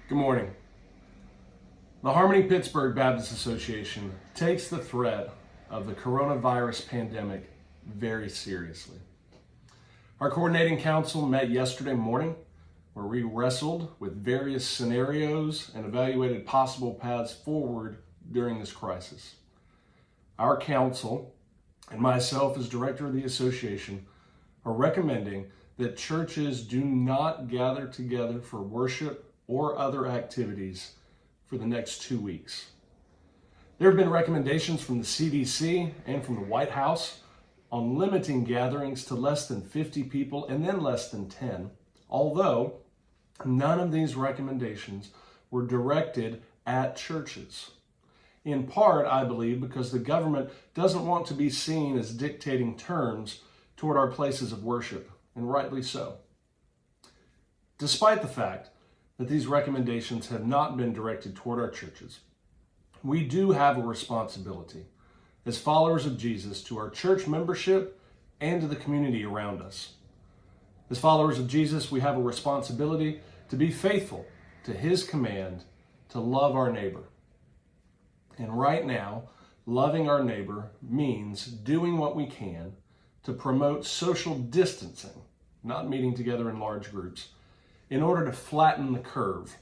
Good morning. The Harmony Pittsburg Baptist Association takes the threat of the coronavirus pandemic very seriously. Our coordinating council met yesterday morning where we wrestled with various scenarios and evaluated possible paths forward during this crisis. Our council and myself as director of the association are recommending that churches do not gather together for worship or other activities for the next 2 weeks. There have been recommendations from the CDC and from the White House on limiting gatherings to less than 50 people and then less than 10, although none of these recommendations were directed at churches. In part, I believe, because the government doesn't want to be seen as dictating terms toward our places of worship, and rightly so. Despite the fact that these recommendations have not been directed toward our churches, we do have a responsibility as followers of Jesus to our church membership and to the community around us. As followers of Jesus, we have a responsibility to be faithful to his command to love our neighbor. And right now, loving our neighbor means doing what we can to promote social distancing, not meeting together in large groups, in order to flatten the curve.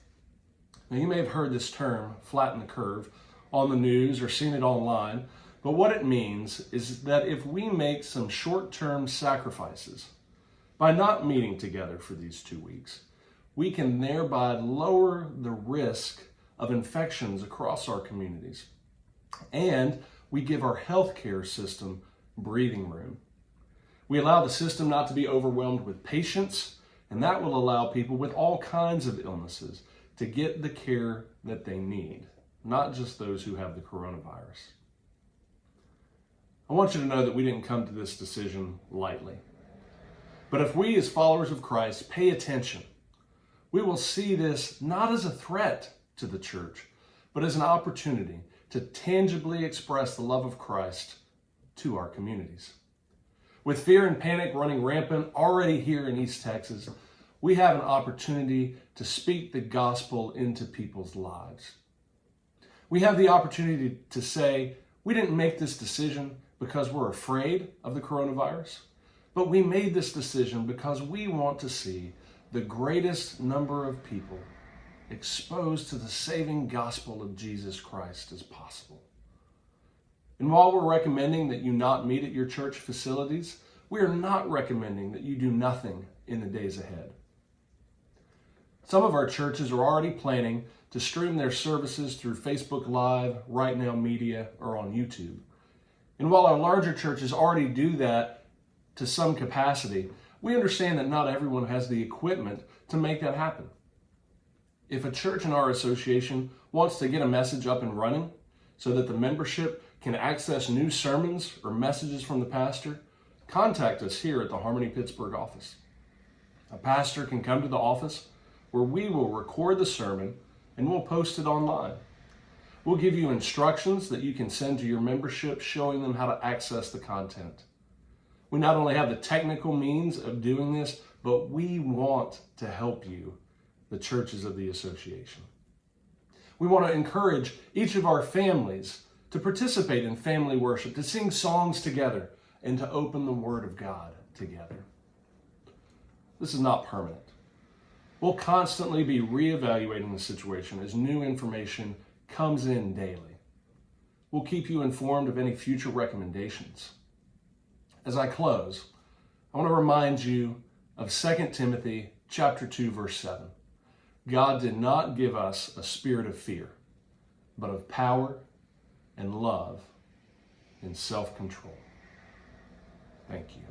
Now, you may have heard this term, flatten the curve, on the news or seen it online, but what it means is that if we make some short-term sacrifices by not meeting together for these 2 weeks, we can thereby lower the risk of infections across our communities. And we give our healthcare system breathing room. We allow the system not to be overwhelmed with patients, and that will allow people with all kinds of illnesses to get the care that they need, not just those who have the coronavirus. I want you to know that we didn't come to this decision lightly. But if we as followers of Christ pay attention, we will see this not as a threat to the church, but as an opportunity to tangibly express the love of Christ to our communities. With fear and panic running rampant already here in East Texas, we have an opportunity to speak the gospel into people's lives. We have the opportunity to say, we didn't make this decision because we're afraid of the coronavirus, but we made this decision because we want to see the greatest number of people exposed to the saving gospel of Jesus Christ as possible. And while we're recommending that you not meet at your church facilities, we are not recommending that you do nothing in the days ahead. Some of our churches are already planning to stream their services through Facebook Live, Right Now Media, or on YouTube. And while our larger churches already do that to some capacity, we understand that not everyone has the equipment to make that happen. If a church in our association wants to get a message up and running so that the membership can access new sermons or messages from the pastor, contact us here at the Harmony Pittsburg office. A pastor can come to the office where we will record the sermon and we'll post it online. We'll give you instructions that you can send to your membership showing them how to access the content. We not only have the technical means of doing this, but we want to help you, the churches of the association. We want to encourage each of our families to participate in family worship, to sing songs together, and to open the Word of God together. This is not permanent. We'll constantly be reevaluating the situation as new information comes in daily. We'll keep you informed of any future recommendations. As I close, I want to remind you of 2 Timothy chapter 2, verse 7. God did not give us a spirit of fear, but of power and love and self-control. Thank you.